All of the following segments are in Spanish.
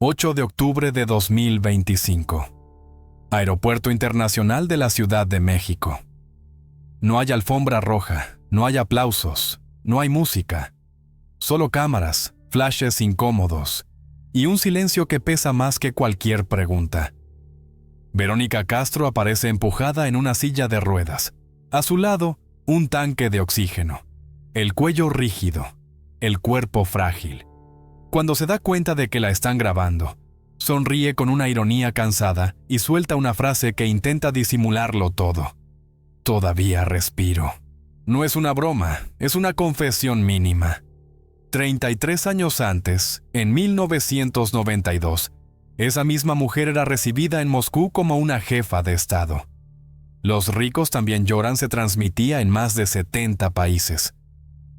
8 de octubre de 2025. Aeropuerto Internacional de la Ciudad de México. No hay alfombra roja, no hay aplausos, no hay música. Solo cámaras, flashes incómodos y un silencio que pesa más que cualquier pregunta. Verónica Castro aparece empujada en una silla de ruedas. A su lado, un tanque de oxígeno. El cuello rígido, el cuerpo frágil. Cuando se da cuenta de que la están grabando, sonríe con una ironía cansada y suelta una frase que intenta disimularlo todo. Todavía respiro. No es una broma, es una confesión mínima. 33 años antes, en 1992, esa misma mujer era recibida en Moscú como una jefa de Estado. Los ricos también lloran se transmitía en más de 70 países.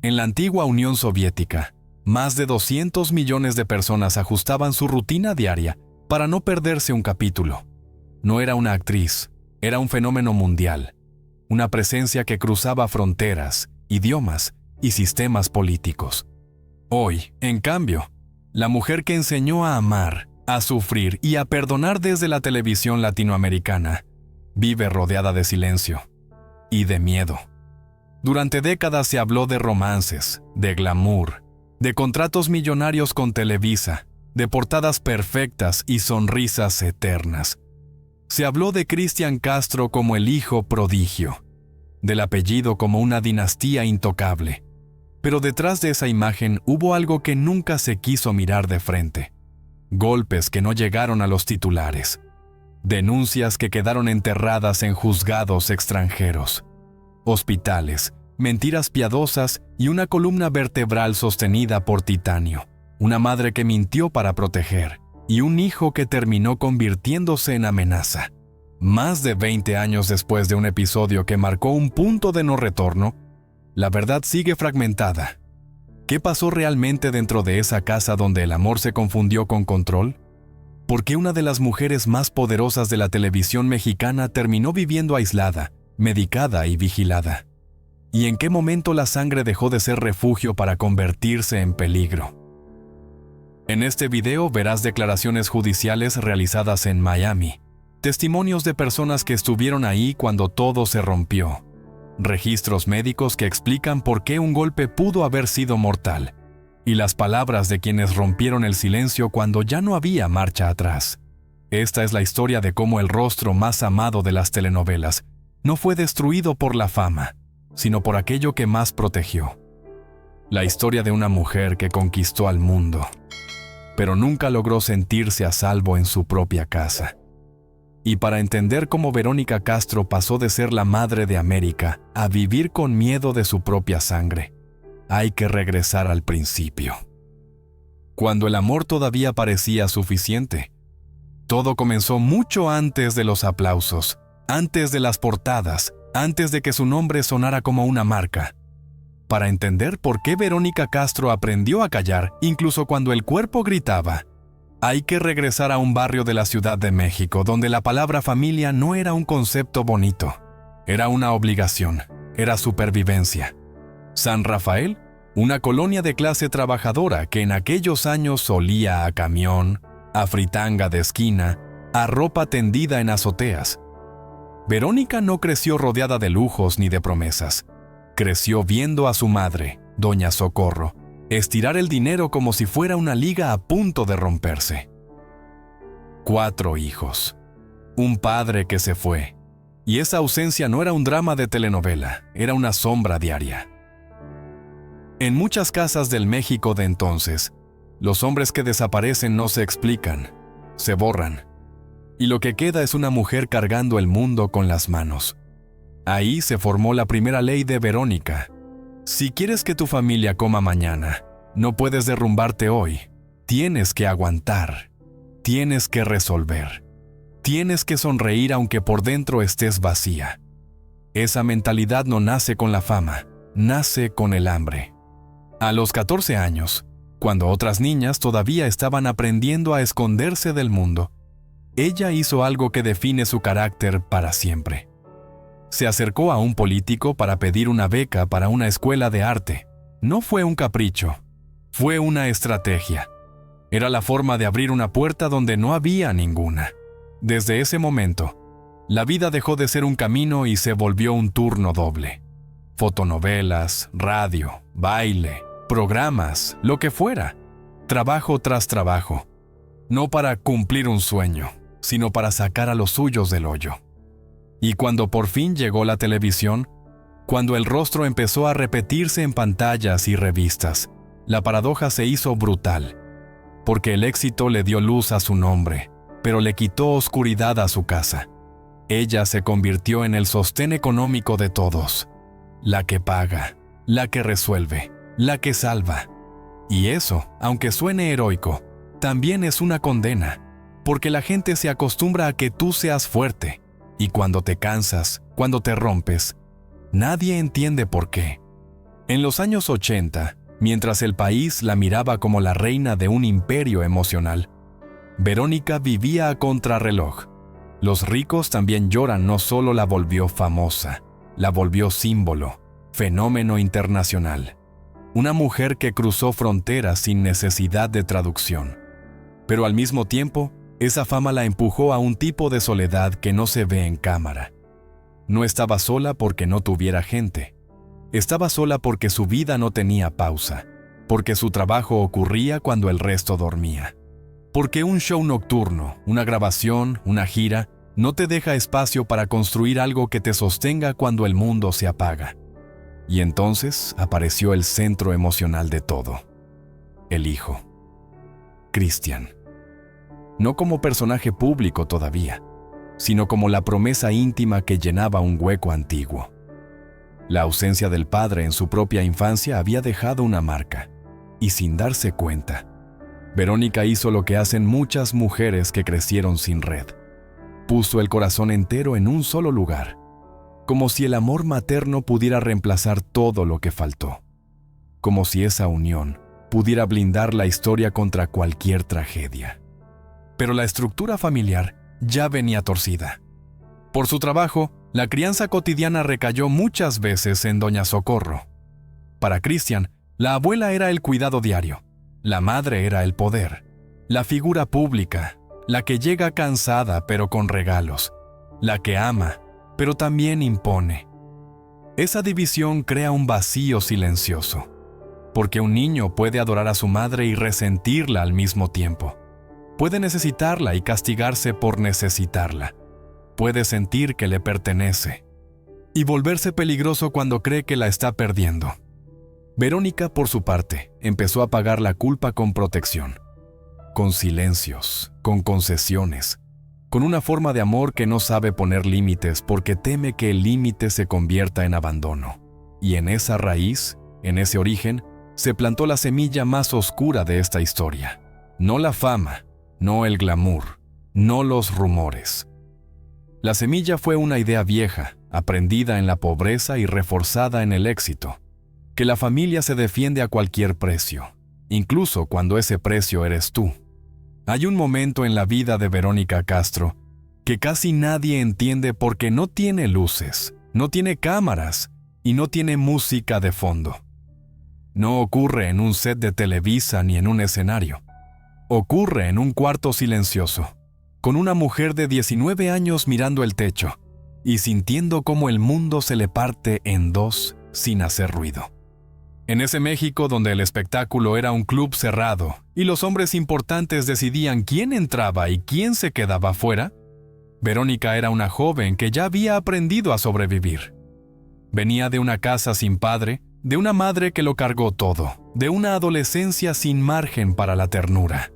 En la antigua Unión Soviética, más de 200 millones de personas ajustaban su rutina diaria para no perderse un capítulo. No era una actriz, era un fenómeno mundial, una presencia que cruzaba fronteras, idiomas y sistemas políticos. Hoy, en cambio, la mujer que enseñó a amar, a sufrir y a perdonar desde la televisión latinoamericana, vive rodeada de silencio y de miedo. Durante décadas se habló de romances, de glamour, de contratos millonarios con Televisa, de portadas perfectas y sonrisas eternas. Se habló de Cristian Castro como el hijo prodigio, del apellido como una dinastía intocable. Pero detrás de esa imagen hubo algo que nunca se quiso mirar de frente. Golpes que no llegaron a los titulares. Denuncias que quedaron enterradas en juzgados extranjeros. Hospitales, mentiras piadosas y una columna vertebral sostenida por titanio. Una madre que mintió para proteger y un hijo que terminó convirtiéndose en amenaza. Más de 20 años después de un episodio que marcó un punto de no retorno, la verdad sigue fragmentada. ¿Qué pasó realmente dentro de esa casa donde el amor se confundió con control? ¿Por qué una de las mujeres más poderosas de la televisión mexicana terminó viviendo aislada, medicada y vigilada? ¿Y en qué momento la sangre dejó de ser refugio para convertirse en peligro? En este video verás declaraciones judiciales realizadas en Miami, testimonios de personas que estuvieron ahí cuando todo se rompió, registros médicos que explican por qué un golpe pudo haber sido mortal, y las palabras de quienes rompieron el silencio cuando ya no había marcha atrás. Esta es la historia de cómo el rostro más amado de las telenovelas no fue destruido por la fama, sino por aquello que más protegió. La historia de una mujer que conquistó al mundo, pero nunca logró sentirse a salvo en su propia casa. Y para entender cómo Verónica Castro pasó de ser la madre de América a vivir con miedo de su propia sangre, hay que regresar al principio. Cuando el amor todavía parecía suficiente. Todo comenzó mucho antes de los aplausos, antes de las portadas, antes de que su nombre sonara como una marca. Para entender por qué Verónica Castro aprendió a callar incluso cuando el cuerpo gritaba, hay que regresar a un barrio de la Ciudad de México donde la palabra familia no era un concepto bonito, era una obligación, era supervivencia. San Rafael, una colonia de clase trabajadora que en aquellos años olía a camión, a fritanga de esquina, a ropa tendida en azoteas. Verónica no creció rodeada de lujos ni de promesas. Creció viendo a su madre, Doña Socorro, estirar el dinero como si fuera una liga a punto de romperse. 4 hijos. Un padre que se fue. Y esa ausencia no era un drama de telenovela, era una sombra diaria. En muchas casas del México de entonces, los hombres que desaparecen no se explican, se borran. Y lo que queda es una mujer cargando el mundo con las manos. Ahí se formó la primera ley de Verónica. Si quieres que tu familia coma mañana, no puedes derrumbarte hoy. Tienes que aguantar. Tienes que resolver. Tienes que sonreír aunque por dentro estés vacía. Esa mentalidad no nace con la fama, nace con el hambre. A los 14 años, cuando otras niñas todavía estaban aprendiendo a esconderse del mundo, ella hizo algo que define su carácter para siempre. Se acercó a un político para pedir una beca para una escuela de arte. No fue un capricho, fue una estrategia. Era la forma de abrir una puerta donde no había ninguna. Desde ese momento, la vida dejó de ser un camino y se volvió un turno doble. Fotonovelas, radio, baile, programas, lo que fuera. Trabajo tras trabajo. No para cumplir un sueño, sino para sacar a los suyos del hoyo. Y cuando por fin llegó la televisión, cuando el rostro empezó a repetirse en pantallas y revistas, la paradoja se hizo brutal, porque el éxito le dio luz a su nombre, pero le quitó oscuridad a su casa. Ella se convirtió en el sostén económico de todos, la que paga, la que resuelve, la que salva. Y eso, aunque suene heroico, también es una condena, porque la gente se acostumbra a que tú seas fuerte, y cuando te cansas, cuando te rompes, nadie entiende por qué. En los años 80, mientras el país la miraba como la reina de un imperio emocional, Verónica vivía a contrarreloj. Los ricos también lloran no solo la volvió famosa, la volvió símbolo, fenómeno internacional. Una mujer que cruzó fronteras sin necesidad de traducción. Pero al mismo tiempo, esa fama la empujó a un tipo de soledad que no se ve en cámara. No estaba sola porque no tuviera gente. Estaba sola porque su vida no tenía pausa, porque su trabajo ocurría cuando el resto dormía. Porque un show nocturno, una grabación, una gira, no te deja espacio para construir algo que te sostenga cuando el mundo se apaga. Y entonces apareció el centro emocional de todo. El hijo. Cristian. No como personaje público todavía, sino como la promesa íntima que llenaba un hueco antiguo. La ausencia del padre en su propia infancia había dejado una marca, y sin darse cuenta, Verónica hizo lo que hacen muchas mujeres que crecieron sin red. Puso el corazón entero en un solo lugar, como si el amor materno pudiera reemplazar todo lo que faltó, como si esa unión pudiera blindar la historia contra cualquier tragedia. Pero la estructura familiar ya venía torcida. Por su trabajo, la crianza cotidiana recayó muchas veces en doña Socorro. Para Cristian, la abuela era el cuidado diario, la madre era el poder, la figura pública, la que llega cansada pero con regalos, la que ama, pero también impone. Esa división crea un vacío silencioso, porque un niño puede adorar a su madre y resentirla al mismo tiempo. Puede necesitarla y castigarse por necesitarla. Puede sentir que le pertenece y volverse peligroso cuando cree que la está perdiendo. Verónica, por su parte, empezó a pagar la culpa con protección, con silencios, con concesiones, con una forma de amor que no sabe poner límites porque teme que el límite se convierta en abandono. Y en esa raíz, en ese origen, se plantó la semilla más oscura de esta historia. No la fama, no el glamour, no los rumores. La semilla fue una idea vieja, aprendida en la pobreza y reforzada en el éxito, que la familia se defiende a cualquier precio, incluso cuando ese precio eres tú. Hay un momento en la vida de Verónica Castro que casi nadie entiende porque no tiene luces, no tiene cámaras y no tiene música de fondo. No ocurre en un set de Televisa ni en un escenario. Ocurre en un cuarto silencioso, con una mujer de 19 años mirando el techo y sintiendo cómo el mundo se le parte en dos sin hacer ruido. En ese México donde el espectáculo era un club cerrado y los hombres importantes decidían quién entraba y quién se quedaba fuera, Verónica era una joven que ya había aprendido a sobrevivir. Venía de una casa sin padre, de una madre que lo cargó todo, de una adolescencia sin margen para la ternura.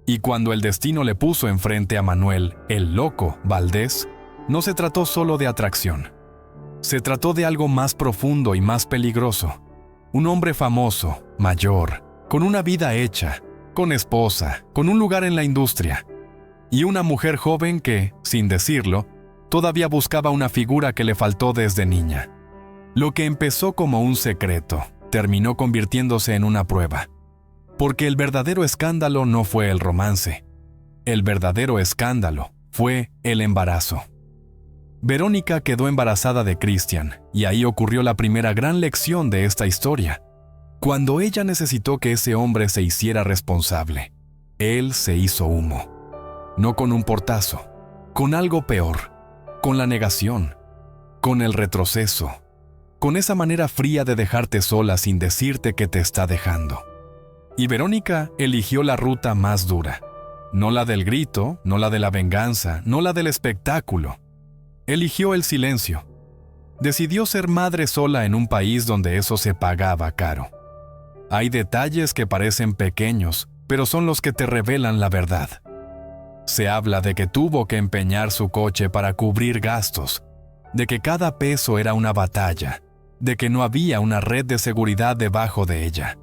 Y cuando el destino le puso enfrente a Manuel, el loco, Valdés, no se trató solo de atracción. Se trató de algo más profundo y más peligroso. Un hombre famoso, mayor, con una vida hecha, con esposa, con un lugar en la industria. Y una mujer joven que, sin decirlo, todavía buscaba una figura que le faltó desde niña. Lo que empezó como un secreto, terminó convirtiéndose en una prueba. Porque el verdadero escándalo no fue el romance. El verdadero escándalo fue el embarazo. Verónica quedó embarazada de Cristian, y ahí ocurrió la primera gran lección de esta historia. Cuando ella necesitó que ese hombre se hiciera responsable. Él se hizo humo. No con un portazo, con algo peor, con la negación, con el retroceso, con esa manera fría de dejarte sola sin decirte que te está dejando. Y Verónica eligió la ruta más dura. No la del grito, no la de la venganza, no la del espectáculo. Eligió el silencio. Decidió ser madre sola en un país donde eso se pagaba caro. Hay detalles que parecen pequeños, pero son los que te revelan la verdad. Se habla de que tuvo que empeñar su coche para cubrir gastos, de que cada peso era una batalla, de que no había una red de seguridad debajo de ella.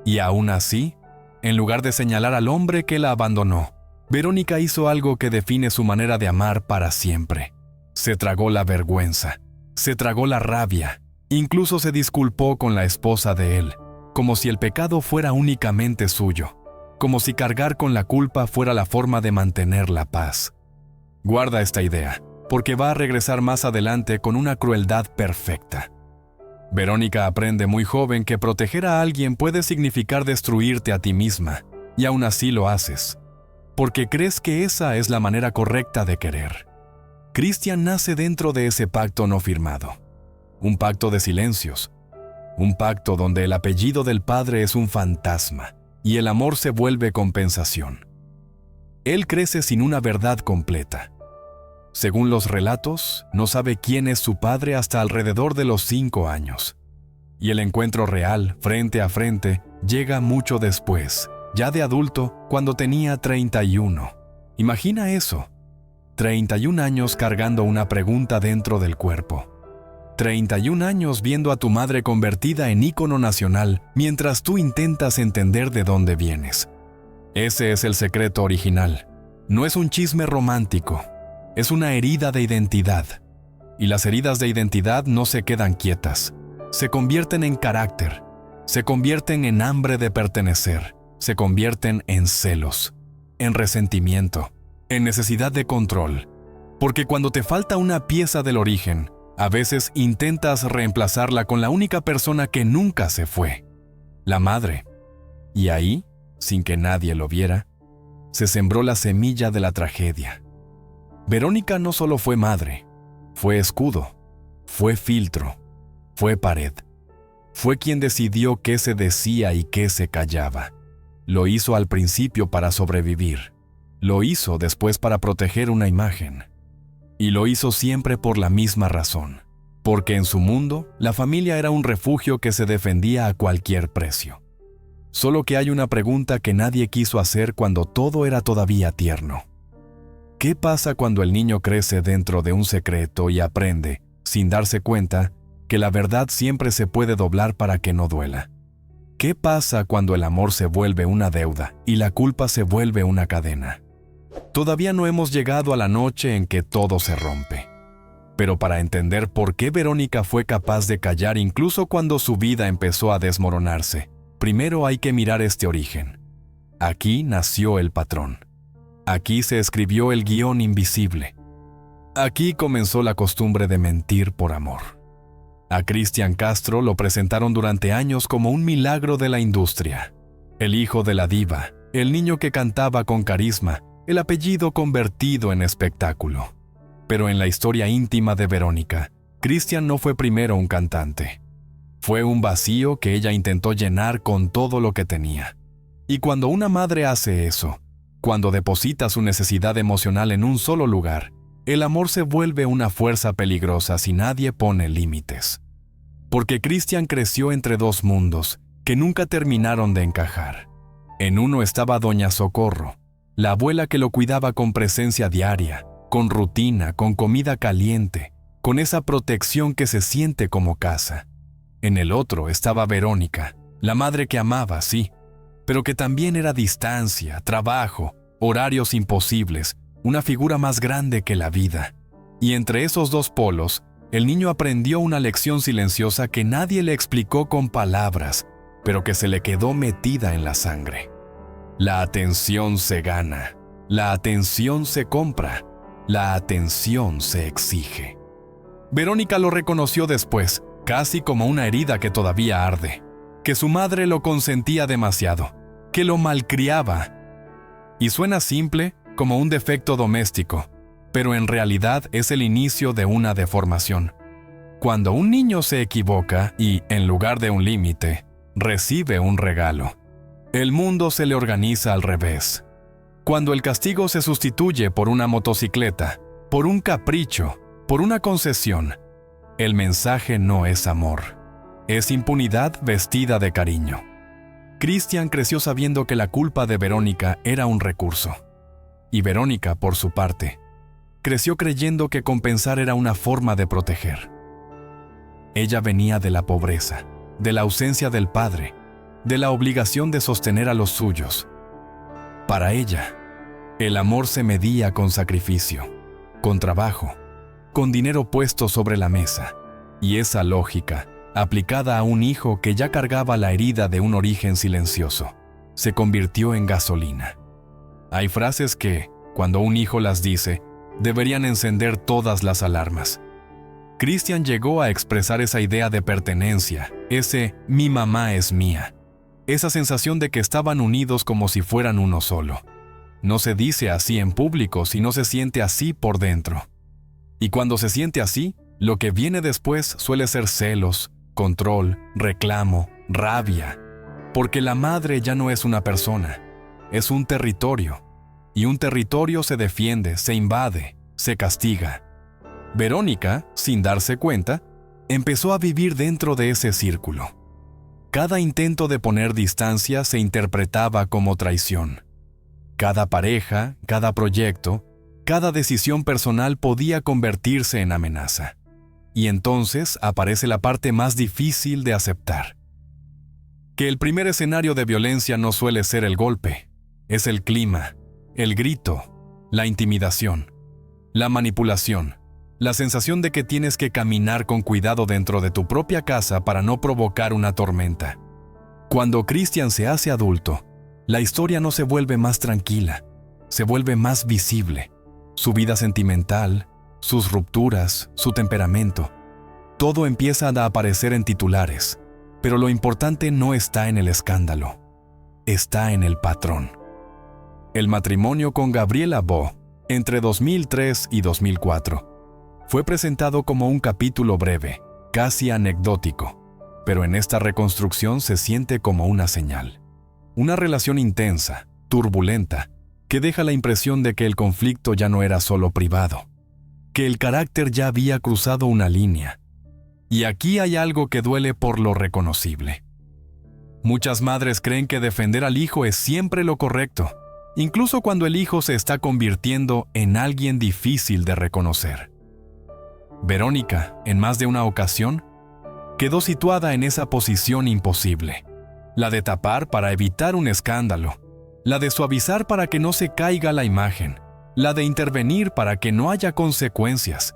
Y aún así, en lugar de señalar al hombre que la abandonó, Verónica hizo algo que define su manera de amar para siempre. Se tragó la vergüenza, se tragó la rabia, incluso se disculpó con la esposa de él, como si el pecado fuera únicamente suyo, como si cargar con la culpa fuera la forma de mantener la paz. Guarda esta idea, porque va a regresar más adelante con una crueldad perfecta. Verónica aprende muy joven que proteger a alguien puede significar destruirte a ti misma, y aún así lo haces, porque crees que esa es la manera correcta de querer. Christian nace dentro de ese pacto no firmado, un pacto de silencios, un pacto donde el apellido del padre es un fantasma y el amor se vuelve compensación. Él crece sin una verdad completa. Según los relatos, no sabe quién es su padre hasta alrededor de los 5 años. Y el encuentro real, frente a frente, llega mucho después, ya de adulto, cuando tenía 31. Imagina eso. 31 años cargando una pregunta dentro del cuerpo. 31 años viendo a tu madre convertida en ícono nacional mientras tú intentas entender de dónde vienes. Ese es el secreto original. No es un chisme romántico. Es una herida de identidad. Y las heridas de identidad no se quedan quietas. Se convierten en carácter. Se convierten en hambre de pertenecer. Se convierten en celos, en resentimiento, en necesidad de control. Porque cuando te falta una pieza del origen, a veces intentas reemplazarla con la única persona que nunca se fue, la madre. Y ahí, sin que nadie lo viera, se sembró la semilla de la tragedia. Verónica no solo fue madre, fue escudo, fue filtro, fue pared. Fue quien decidió qué se decía y qué se callaba. Lo hizo al principio para sobrevivir. Lo hizo después para proteger una imagen. Y lo hizo siempre por la misma razón. Porque en su mundo, la familia era un refugio que se defendía a cualquier precio. Solo que hay una pregunta que nadie quiso hacer cuando todo era todavía tierno. ¿Qué pasa cuando el niño crece dentro de un secreto y aprende, sin darse cuenta, que la verdad siempre se puede doblar para que no duela? ¿Qué pasa cuando el amor se vuelve una deuda y la culpa se vuelve una cadena? Todavía no hemos llegado a la noche en que todo se rompe. Pero para entender por qué Verónica fue capaz de callar incluso cuando su vida empezó a desmoronarse, primero hay que mirar este origen. Aquí nació el patrón. Aquí se escribió el guión invisible. Aquí comenzó la costumbre de mentir por amor. A Christian Castro lo presentaron durante años como un milagro de la industria. El hijo de la diva, el niño que cantaba con carisma, el apellido convertido en espectáculo. Pero en la historia íntima de Verónica, Christian no fue primero un cantante. Fue un vacío que ella intentó llenar con todo lo que tenía. Y cuando una madre hace eso, cuando deposita su necesidad emocional en un solo lugar, el amor se vuelve una fuerza peligrosa si nadie pone límites. Porque Christian creció entre dos mundos que nunca terminaron de encajar. En uno estaba Doña Socorro, la abuela que lo cuidaba con presencia diaria, con rutina, con comida caliente, con esa protección que se siente como casa. En el otro estaba Verónica, la madre que amaba, sí, pero que también era distancia, trabajo, horarios imposibles, una figura más grande que la vida. Y entre esos dos polos, el niño aprendió una lección silenciosa que nadie le explicó con palabras, pero que se le quedó metida en la sangre. La atención se gana, la atención se compra, la atención se exige. Verónica lo reconoció después, casi como una herida que todavía arde, que su madre lo consentía demasiado, que lo malcriaba, Y suena simple, como un defecto doméstico, pero en realidad es el inicio de una deformación. Cuando un niño se equivoca y, en lugar de un límite, recibe un regalo, el mundo se le organiza al revés. Cuando el castigo se sustituye por una motocicleta, por un capricho, por una concesión, el mensaje no es amor, es impunidad vestida de cariño. Christian creció sabiendo que la culpa de Verónica era un recurso. Y Verónica, por su parte, creció creyendo que compensar era una forma de proteger. Ella venía de la pobreza, de la ausencia del padre, de la obligación de sostener a los suyos. Para ella, el amor se medía con sacrificio, con trabajo, con dinero puesto sobre la mesa, y esa lógica, aplicada a un hijo que ya cargaba la herida de un origen silencioso, se convirtió en gasolina. Hay frases que, cuando un hijo las dice, deberían encender todas las alarmas. Christian llegó a expresar esa idea de pertenencia, ese «mi mamá es mía», esa sensación de que estaban unidos como si fueran uno solo. No se dice así en público, sino se siente así por dentro. Y cuando se siente así, lo que viene después suele ser celos, control, reclamo, rabia, porque la madre ya no es una persona, es un territorio, y un territorio se defiende, se invade, se castiga. Verónica, sin darse cuenta, empezó a vivir dentro de ese círculo. Cada intento de poner distancia se interpretaba como traición. Cada pareja, cada proyecto, cada decisión personal podía convertirse en amenaza. Y entonces aparece la parte más difícil de aceptar. Que el primer escenario de violencia no suele ser el golpe, es el clima, el grito, la intimidación, la manipulación, la sensación de que tienes que caminar con cuidado dentro de tu propia casa para no provocar una tormenta. Cuando Christian se hace adulto, la historia no se vuelve más tranquila, se vuelve más visible. Su vida sentimental, sus rupturas, su temperamento. Todo empieza a aparecer en titulares, pero lo importante no está en el escándalo, está en el patrón. El matrimonio con Gabriela Bo, entre 2003 y 2004, fue presentado como un capítulo breve, casi anecdótico, pero en esta reconstrucción se siente como una señal. Una relación intensa, turbulenta, que deja la impresión de que el conflicto ya no era solo privado, que el carácter ya había cruzado una línea. Y aquí hay algo que duele por lo reconocible. Muchas madres creen que defender al hijo es siempre lo correcto, incluso cuando el hijo se está convirtiendo en alguien difícil de reconocer. Verónica, en más de una ocasión, quedó situada en esa posición imposible, la de tapar para evitar un escándalo, la de suavizar para que no se caiga la imagen, la de intervenir para que no haya consecuencias.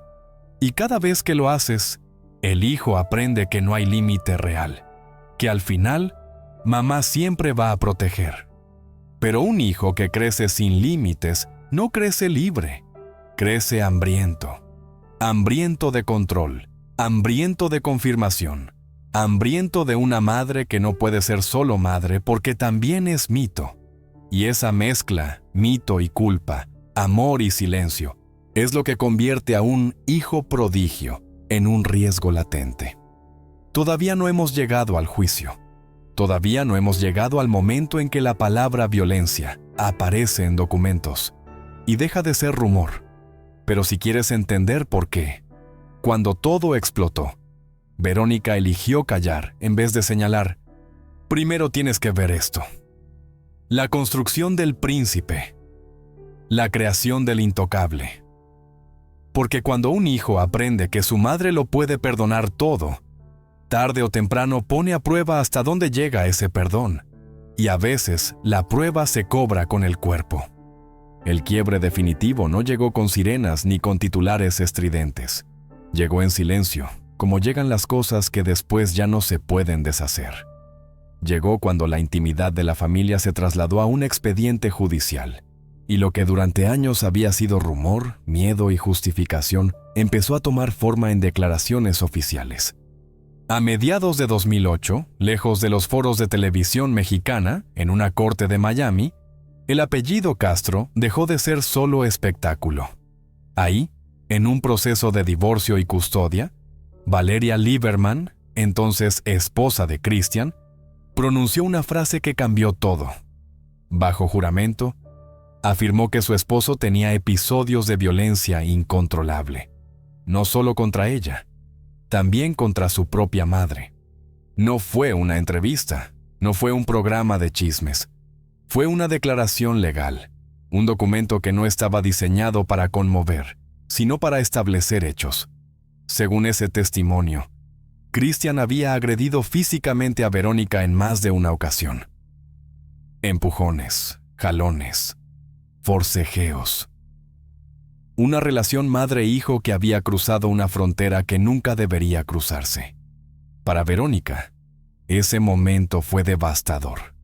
Y cada vez que lo haces, el hijo aprende que no hay límite real, que al final, mamá siempre va a proteger. Pero un hijo que crece sin límites no crece libre, crece hambriento. Hambriento de control, hambriento de confirmación, hambriento de una madre que no puede ser solo madre porque también es mito. Y esa mezcla, mito y culpa, amor y silencio, es lo que convierte a un hijo prodigio en un riesgo latente. Todavía no hemos llegado al juicio. Todavía no hemos llegado al momento en que la palabra violencia aparece en documentos y deja de ser rumor. Pero si quieres entender por qué, cuando todo explotó, Verónica eligió callar en vez de señalar. Primero tienes que ver esto. La construcción del príncipe. La creación del intocable. Porque cuando un hijo aprende que su madre lo puede perdonar todo, tarde o temprano pone a prueba hasta dónde llega ese perdón. Y a veces la prueba se cobra con el cuerpo. El quiebre definitivo no llegó con sirenas ni con titulares estridentes. Llegó en silencio, como llegan las cosas que después ya no se pueden deshacer. Llegó cuando la intimidad de la familia se trasladó a un expediente judicial, y lo que durante años había sido rumor, miedo y justificación empezó a tomar forma en declaraciones oficiales. A mediados de 2008, lejos de los foros de televisión mexicana, en una corte de Miami, El apellido Castro dejó de ser solo espectáculo. Ahí, en un proceso de divorcio y custodia, Valeria Lieberman, entonces esposa de Christian, pronunció una frase que cambió todo. Bajo juramento, afirmó que su esposo tenía episodios de violencia incontrolable, no solo contra ella, también contra su propia madre. No fue una entrevista, no fue un programa de chismes, fue una declaración legal, un documento que no estaba diseñado para conmover, sino para establecer hechos. Según ese testimonio, Christian había agredido físicamente a Verónica en más de una ocasión. Empujones, jalones, forcejeos. Una relación madre-hijo que había cruzado una frontera que nunca debería cruzarse. Para Verónica, ese momento fue devastador.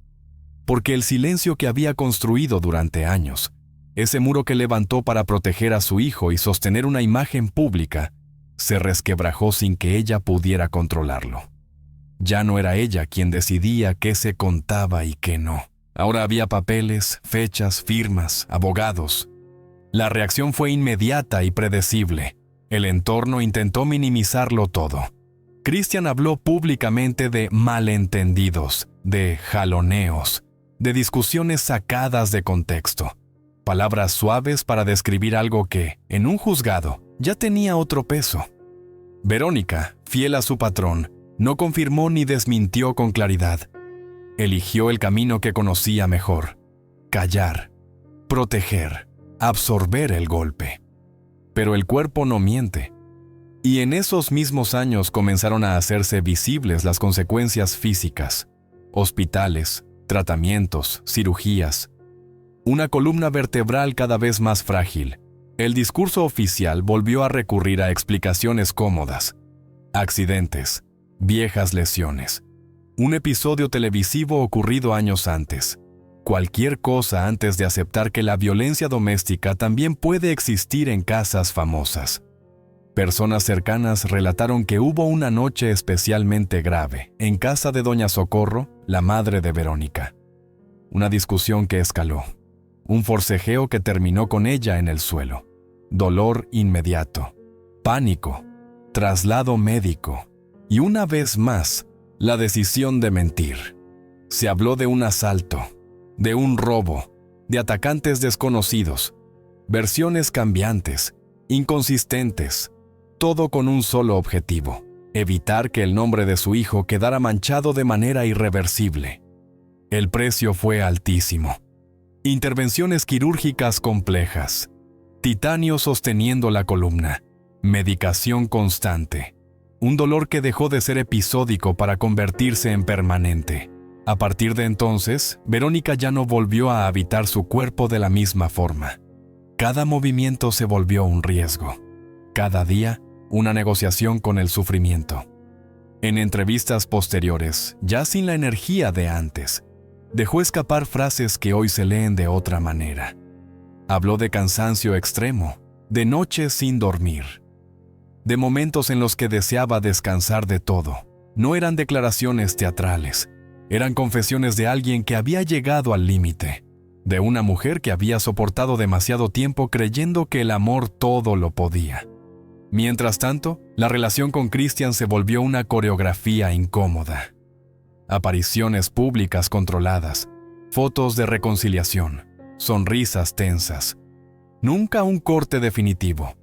Porque el silencio que había construido durante años, ese muro que levantó para proteger a su hijo y sostener una imagen pública, se resquebrajó sin que ella pudiera controlarlo. Ya no era ella quien decidía qué se contaba y qué no. Ahora había papeles, fechas, firmas, abogados. La reacción fue inmediata y predecible. El entorno intentó minimizarlo todo. Christian habló públicamente de malentendidos, de jaloneos, de discusiones sacadas de contexto. Palabras suaves para describir algo que, en un juzgado, ya tenía otro peso. Verónica, fiel a su patrón, no confirmó ni desmintió con claridad. Eligió el camino que conocía mejor: callar, proteger, absorber el golpe. Pero el cuerpo no miente. Y en esos mismos años comenzaron a hacerse visibles las consecuencias físicas: hospitales, tratamientos, cirugías. Una columna vertebral cada vez más frágil. El discurso oficial volvió a recurrir a explicaciones cómodas: accidentes, viejas lesiones, un episodio televisivo ocurrido años antes. Cualquier cosa antes de aceptar que la violencia doméstica también puede existir en casas famosas. Personas cercanas relataron que hubo una noche especialmente grave en casa de doña Socorro, la madre de Verónica. Una discusión que escaló. Un forcejeo que terminó con ella en el suelo. Dolor inmediato. Pánico. Traslado médico. Y una vez más, la decisión de mentir. Se habló de un asalto, de un robo, de atacantes desconocidos, versiones cambiantes, inconsistentes, todo con un solo objetivo: evitar que el nombre de su hijo quedara manchado de manera irreversible. El precio fue altísimo. Intervenciones quirúrgicas complejas, titanio sosteniendo la columna, medicación constante, un dolor que dejó de ser episódico para convertirse en permanente. A partir de entonces, Verónica ya no volvió a habitar su cuerpo de la misma forma. Cada movimiento se volvió un riesgo. Cada día, una negociación con el sufrimiento. En entrevistas posteriores, ya sin la energía de antes, dejó escapar frases que hoy se leen de otra manera. Habló de cansancio extremo, de noches sin dormir, de momentos en los que deseaba descansar de todo. No eran declaraciones teatrales, eran confesiones de alguien que había llegado al límite, de una mujer que había soportado demasiado tiempo creyendo que el amor todo lo podía. Mientras tanto, la relación con Christian se volvió una coreografía incómoda. Apariciones públicas controladas, fotos de reconciliación, sonrisas tensas. Nunca un corte definitivo.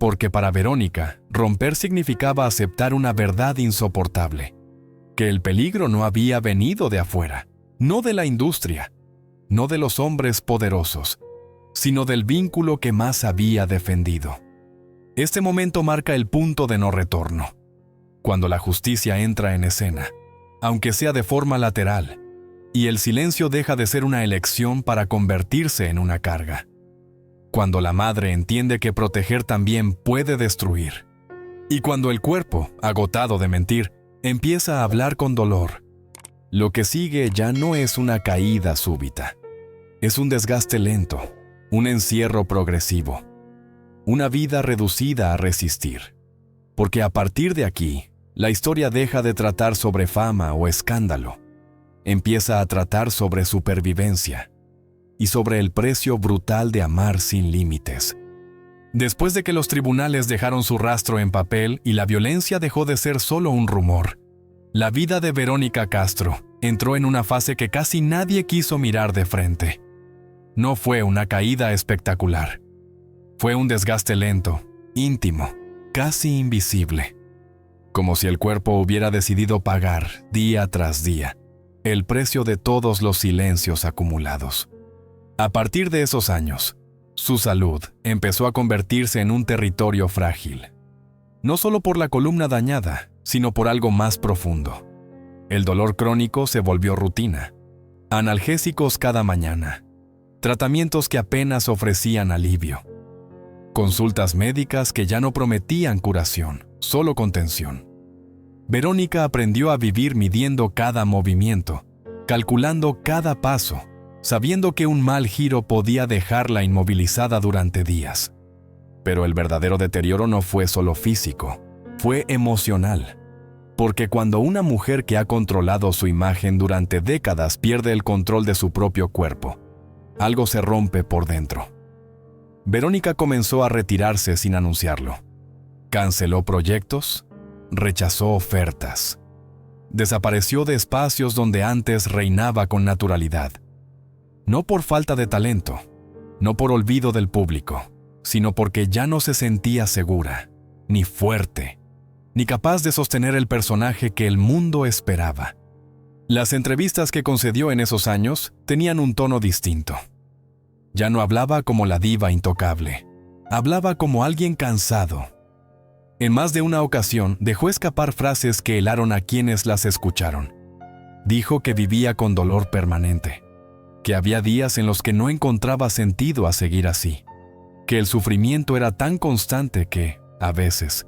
Porque para Verónica, romper significaba aceptar una verdad insoportable: que el peligro no había venido de afuera, no de la industria, no de los hombres poderosos, sino del vínculo que más había defendido. Este momento marca el punto de no retorno, cuando la justicia entra en escena, aunque sea de forma lateral, y el silencio deja de ser una elección para convertirse en una carga. Cuando la madre entiende que proteger también puede destruir. Y cuando el cuerpo, agotado de mentir, empieza a hablar con dolor. Lo que sigue ya no es una caída súbita. Es un desgaste lento, un encierro progresivo, una vida reducida a resistir. Porque a partir de aquí, la historia deja de tratar sobre fama o escándalo. Empieza a tratar sobre supervivencia. y sobre el precio brutal de amar sin límites. Después de que los tribunales dejaron su rastro en papel y la violencia dejó de ser solo un rumor, la vida de Verónica Castro entró en una fase que casi nadie quiso mirar de frente. No fue una caída espectacular. Fue un desgaste lento, íntimo, casi invisible. Como si el cuerpo hubiera decidido pagar, día tras día, el precio de todos los silencios acumulados. A partir de esos años, su salud empezó a convertirse en un territorio frágil. No solo por la columna dañada, sino por algo más profundo. El dolor crónico se volvió rutina. Analgésicos cada mañana. Tratamientos que apenas ofrecían alivio. Consultas médicas que ya no prometían curación, solo contención. Verónica aprendió a vivir midiendo cada movimiento, calculando cada paso, sabiendo que un mal giro podía dejarla inmovilizada durante días. Pero el verdadero deterioro no fue solo físico, fue emocional. Porque cuando una mujer que ha controlado su imagen durante décadas pierde el control de su propio cuerpo, algo se rompe por dentro. Verónica comenzó a retirarse sin anunciarlo. Canceló proyectos, rechazó ofertas. Desapareció de espacios donde antes reinaba con naturalidad. No por falta de talento, no por olvido del público, sino porque ya no se sentía segura, ni fuerte, ni capaz de sostener el personaje que el mundo esperaba. Las entrevistas que concedió en esos años tenían un tono distinto. Ya no hablaba como la diva intocable, hablaba como alguien cansado. En más de una ocasión dejó escapar frases que helaron a quienes las escucharon. Dijo que vivía con dolor permanente, que había días en los que no encontraba sentido a seguir así, que el sufrimiento era tan constante que, a veces,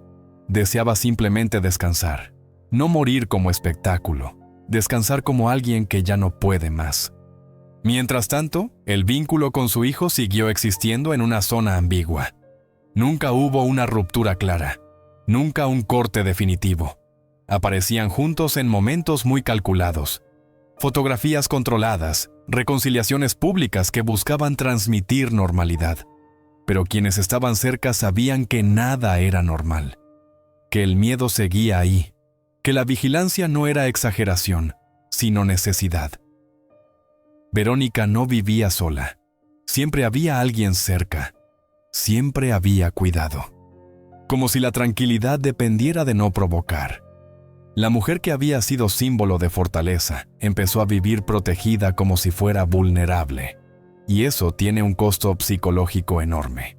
deseaba simplemente descansar, no morir como espectáculo, descansar como alguien que ya no puede más. Mientras tanto, el vínculo con su hijo siguió existiendo en una zona ambigua. Nunca hubo una ruptura clara, nunca un corte definitivo. Aparecían juntos en momentos muy calculados. Fotografías controladas, reconciliaciones públicas que buscaban transmitir normalidad. Pero quienes estaban cerca sabían que nada era normal, que el miedo seguía ahí, que la vigilancia no era exageración, sino necesidad. Verónica no vivía sola. Siempre había alguien cerca. Siempre había cuidado. Como si la tranquilidad dependiera de no provocar. La mujer que había sido símbolo de fortaleza empezó a vivir protegida como si fuera vulnerable. Y eso tiene un costo psicológico enorme.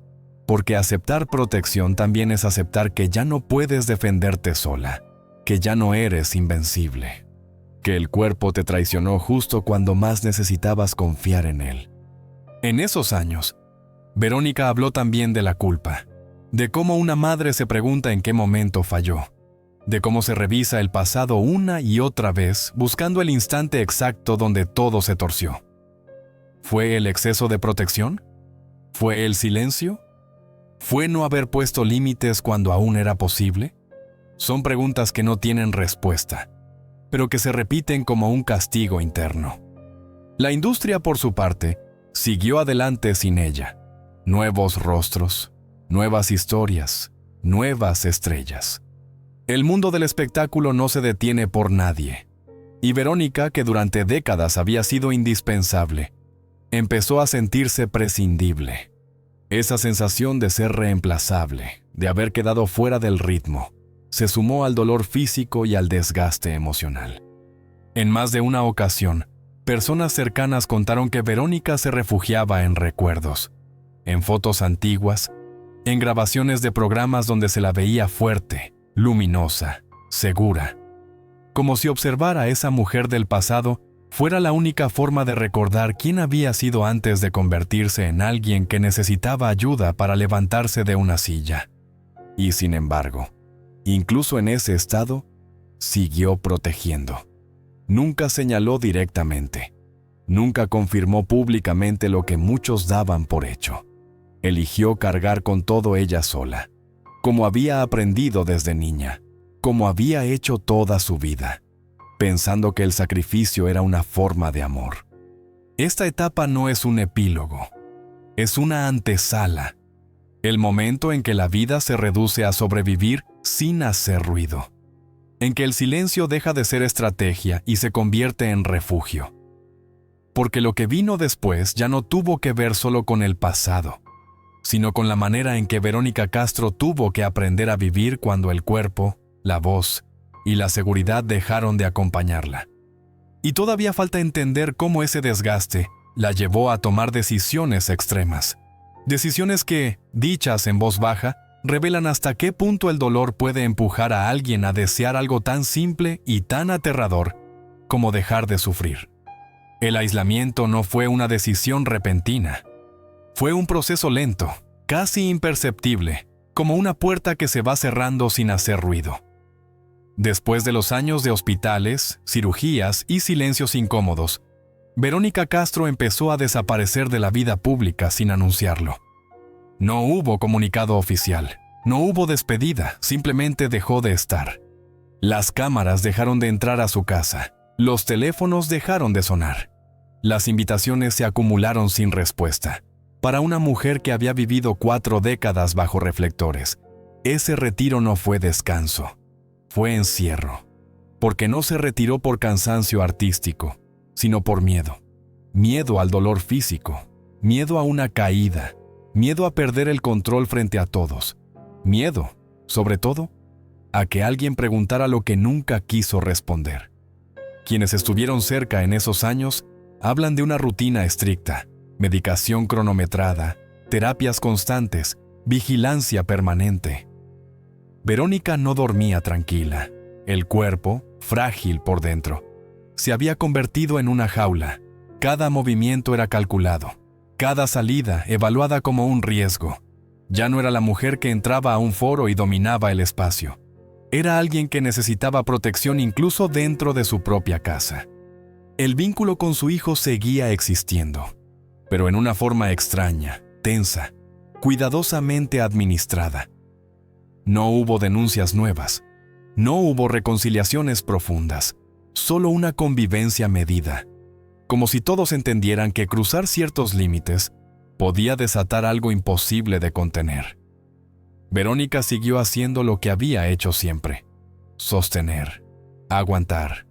Porque aceptar protección también es aceptar que ya no puedes defenderte sola, que ya no eres invencible, que el cuerpo te traicionó justo cuando más necesitabas confiar en él. En esos años, Verónica habló también de la culpa, de cómo una madre se pregunta en qué momento falló, de cómo se revisa el pasado una y otra vez buscando el instante exacto donde todo se torció. ¿Fue el exceso de protección? ¿Fue el silencio? ¿Fue no haber puesto límites cuando aún era posible? Son preguntas que no tienen respuesta, pero que se repiten como un castigo interno. La industria, por su parte, siguió adelante sin ella. Nuevos rostros, nuevas historias, nuevas estrellas. El mundo del espectáculo no se detiene por nadie. Y Verónica, que durante décadas había sido indispensable, empezó a sentirse prescindible. Esa sensación de ser reemplazable, de haber quedado fuera del ritmo, se sumó al dolor físico y al desgaste emocional. En más de una ocasión, personas cercanas contaron que Verónica se refugiaba en recuerdos, en fotos antiguas, en grabaciones de programas donde se la veía fuerte, luminosa, segura, como si observar a esa mujer del pasado fuera la única forma de recordar quién había sido antes de convertirse en alguien que necesitaba ayuda para levantarse de una silla. Y sin embargo, incluso en ese estado, siguió protegiendo. Nunca señaló directamente. Nunca confirmó públicamente lo que muchos daban por hecho. Eligió cargar con todo ella sola, como había aprendido desde niña, como había hecho toda su vida, pensando que el sacrificio era una forma de amor. Esta etapa no es un epílogo, es una antesala, el momento en que la vida se reduce a sobrevivir sin hacer ruido, en que el silencio deja de ser estrategia y se convierte en refugio. Porque lo que vino después ya no tuvo que ver solo con el pasado, sino con la manera en que Verónica Castro tuvo que aprender a vivir cuando el cuerpo, la voz y la seguridad dejaron de acompañarla. Y todavía falta entender cómo ese desgaste la llevó a tomar decisiones extremas. Decisiones que, dichas en voz baja, revelan hasta qué punto el dolor puede empujar a alguien a desear algo tan simple y tan aterrador como dejar de sufrir. El aislamiento no fue una decisión repentina. Fue un proceso lento, casi imperceptible, como una puerta que se va cerrando sin hacer ruido. Después de los años de hospitales, cirugías y silencios incómodos, Verónica Castro empezó a desaparecer de la vida pública sin anunciarlo. No hubo comunicado oficial, no hubo despedida, simplemente dejó de estar. Las cámaras dejaron de entrar a su casa, los teléfonos dejaron de sonar. Las invitaciones se acumularon sin respuesta. Para una mujer que había vivido 4 décadas bajo reflectores, ese retiro no fue descanso, fue encierro. Porque no se retiró por cansancio artístico, sino por miedo. Miedo al dolor físico, miedo a una caída, miedo a perder el control frente a todos. Miedo, sobre todo, a que alguien preguntara lo que nunca quiso responder. Quienes estuvieron cerca en esos años hablan de una rutina estricta, medicación cronometrada, terapias constantes, vigilancia permanente. Verónica no dormía tranquila. El cuerpo, frágil por dentro, se había convertido en una jaula. Cada movimiento era calculado, cada salida evaluada como un riesgo. Ya no era la mujer que entraba a un foro y dominaba el espacio. Era alguien que necesitaba protección incluso dentro de su propia casa. El vínculo con su hijo seguía existiendo, pero en una forma extraña, tensa, cuidadosamente administrada. No hubo denuncias nuevas, no hubo reconciliaciones profundas, solo una convivencia medida, como si todos entendieran que cruzar ciertos límites podía desatar algo imposible de contener. Verónica siguió haciendo lo que había hecho siempre: sostener, aguantar,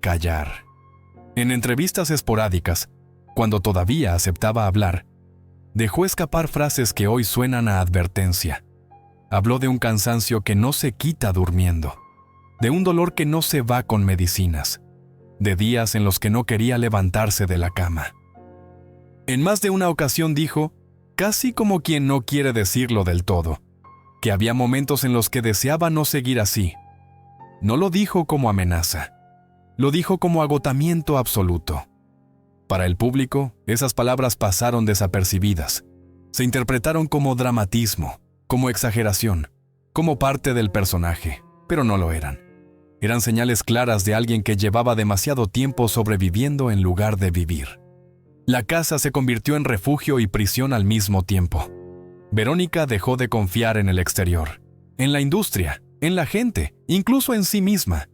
callar. En entrevistas esporádicas, cuando todavía aceptaba hablar, dejó escapar frases que hoy suenan a advertencia. Habló de un cansancio que no se quita durmiendo, de un dolor que no se va con medicinas, de días en los que no quería levantarse de la cama. En más de una ocasión dijo, casi como quien no quiere decirlo del todo, que había momentos en los que deseaba no seguir así. No lo dijo como amenaza, lo dijo como agotamiento absoluto. Para el público, esas palabras pasaron desapercibidas. Se interpretaron como dramatismo, como exageración, como parte del personaje, pero no lo eran. Eran señales claras de alguien que llevaba demasiado tiempo sobreviviendo en lugar de vivir. La casa se convirtió en refugio y prisión al mismo tiempo. Verónica dejó de confiar en el exterior, en la industria, en la gente, incluso en sí misma.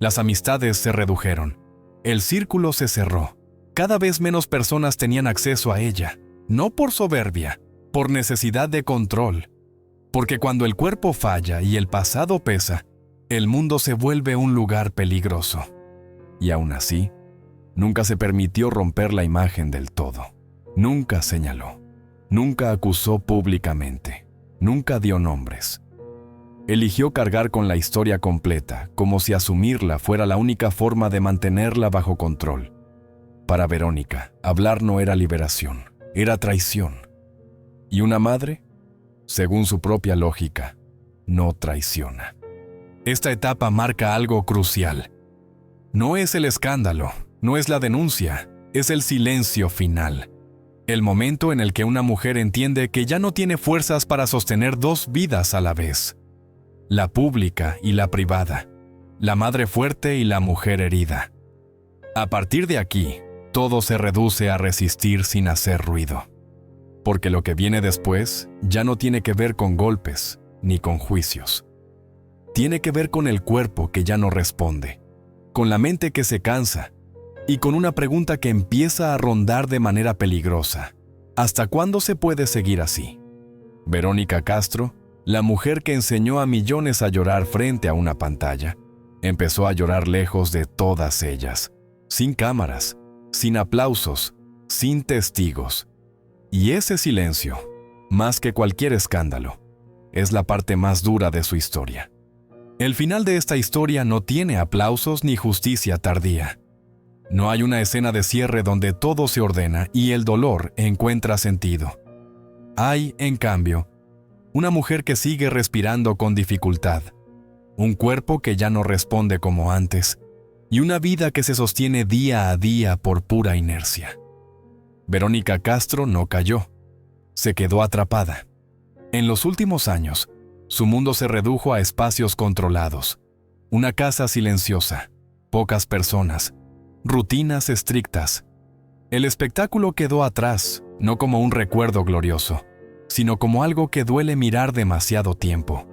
Las amistades se redujeron. El círculo se cerró. Cada vez menos personas tenían acceso a ella, no por soberbia, por necesidad de control. Porque cuando el cuerpo falla y el pasado pesa, el mundo se vuelve un lugar peligroso. Y aún así, nunca se permitió romper la imagen del todo. Nunca señaló. Nunca acusó públicamente. Nunca dio nombres. Eligió cargar con la historia completa, como si asumirla fuera la única forma de mantenerla bajo control. Para Verónica, hablar no era liberación, era traición. ¿Y una madre? Según su propia lógica, no traiciona. Esta etapa marca algo crucial. No es el escándalo, no es la denuncia, es el silencio final. El momento en el que una mujer entiende que ya no tiene fuerzas para sostener 2 vidas a la vez. La pública y la privada. La madre fuerte y la mujer herida. A partir de aquí, todo se reduce a resistir sin hacer ruido. Porque lo que viene después ya no tiene que ver con golpes ni con juicios. Tiene que ver con el cuerpo que ya no responde, con la mente que se cansa y con una pregunta que empieza a rondar de manera peligrosa. ¿Hasta cuándo se puede seguir así? Verónica Castro, la mujer que enseñó a millones a llorar frente a una pantalla, empezó a llorar lejos de todas ellas, sin cámaras, sin aplausos, sin testigos. Y ese silencio, más que cualquier escándalo, es la parte más dura de su historia. El final de esta historia no tiene aplausos ni justicia tardía. No hay una escena de cierre donde todo se ordena y el dolor encuentra sentido. Hay, en cambio, una mujer que sigue respirando con dificultad, un cuerpo que ya no responde como antes, y una vida que se sostiene día a día por pura inercia. Verónica Castro no cayó, se quedó atrapada. En los últimos años, su mundo se redujo a espacios controlados, una casa silenciosa, pocas personas, rutinas estrictas. El espectáculo quedó atrás, no como un recuerdo glorioso, sino como algo que duele mirar demasiado tiempo.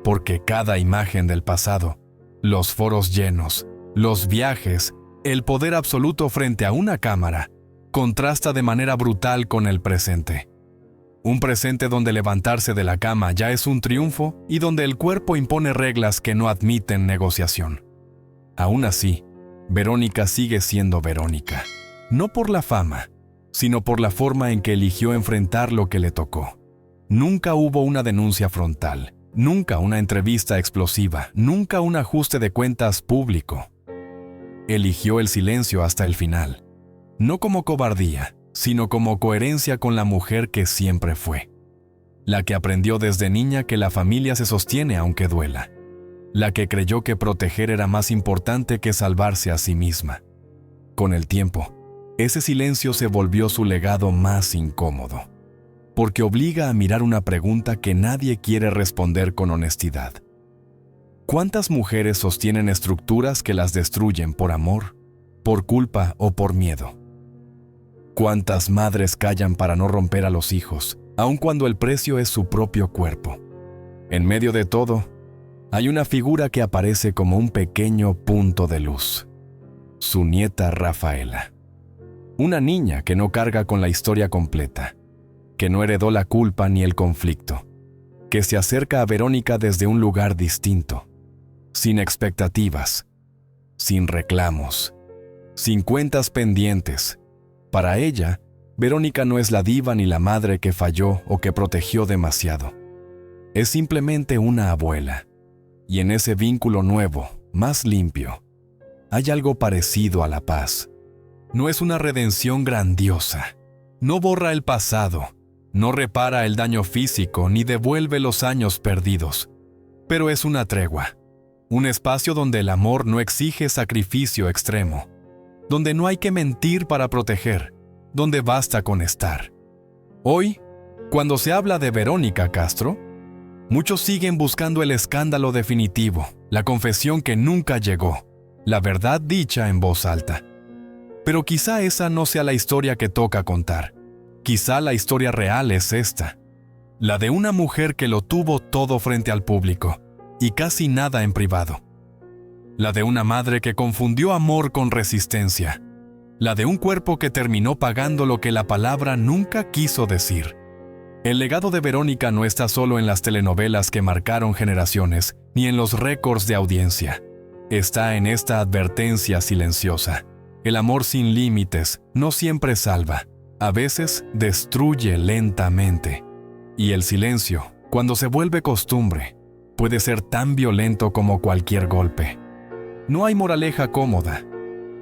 Porque cada imagen del pasado, los foros llenos, los viajes, el poder absoluto frente a una cámara, contrasta de manera brutal con el presente. Un presente donde levantarse de la cama ya es un triunfo y donde el cuerpo impone reglas que no admiten negociación. Aún así, Verónica sigue siendo Verónica, no por la fama, sino por la forma en que eligió enfrentar lo que le tocó. Nunca hubo una denuncia frontal, nunca una entrevista explosiva, nunca un ajuste de cuentas público. Eligió el silencio hasta el final, no como cobardía, sino como coherencia con la mujer que siempre fue. La que aprendió desde niña que la familia se sostiene aunque duela. La que creyó que proteger era más importante que salvarse a sí misma. Con el tiempo, ese silencio se volvió su legado más incómodo, porque obliga a mirar una pregunta que nadie quiere responder con honestidad. ¿Cuántas mujeres sostienen estructuras que las destruyen por amor, por culpa o por miedo? ¿Cuántas madres callan para no romper a los hijos, aun cuando el precio es su propio cuerpo? En medio de todo, hay una figura que aparece como un pequeño punto de luz. Su nieta Rafaela. Una niña que no carga con la historia completa, que no heredó la culpa ni el conflicto, que se acerca a Verónica desde un lugar distinto, sin expectativas, sin reclamos, sin cuentas pendientes. Para ella, Verónica no es la diva ni la madre que falló o que protegió demasiado. Es simplemente una abuela. Y en ese vínculo nuevo, más limpio, hay algo parecido a la paz. No es una redención grandiosa. No borra el pasado, no repara el daño físico ni devuelve los años perdidos. Pero es una tregua. Un espacio donde el amor no exige sacrificio extremo. Donde no hay que mentir para proteger, donde basta con estar. Hoy, cuando se habla de Verónica Castro, muchos siguen buscando el escándalo definitivo, la confesión que nunca llegó, la verdad dicha en voz alta. Pero quizá esa no sea la historia que toca contar. Quizá la historia real es esta, la de una mujer que lo tuvo todo frente al público y casi nada en privado. La de una madre que confundió amor con resistencia. La de un cuerpo que terminó pagando lo que la palabra nunca quiso decir. El legado de Verónica no está solo en las telenovelas que marcaron generaciones, ni en los récords de audiencia. Está en esta advertencia silenciosa. El amor sin límites no siempre salva. A veces destruye lentamente. Y el silencio, cuando se vuelve costumbre, puede ser tan violento como cualquier golpe. No hay moraleja cómoda.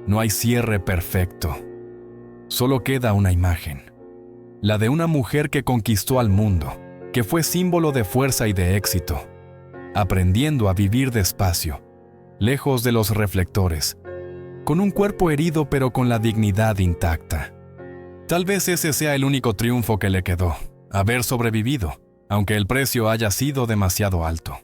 No hay cierre perfecto. Solo queda una imagen. La de una mujer que conquistó al mundo, que fue símbolo de fuerza y de éxito, aprendiendo a vivir despacio, lejos de los reflectores, con un cuerpo herido pero con la dignidad intacta. Tal vez ese sea el único triunfo que le quedó, haber sobrevivido, aunque el precio haya sido demasiado alto.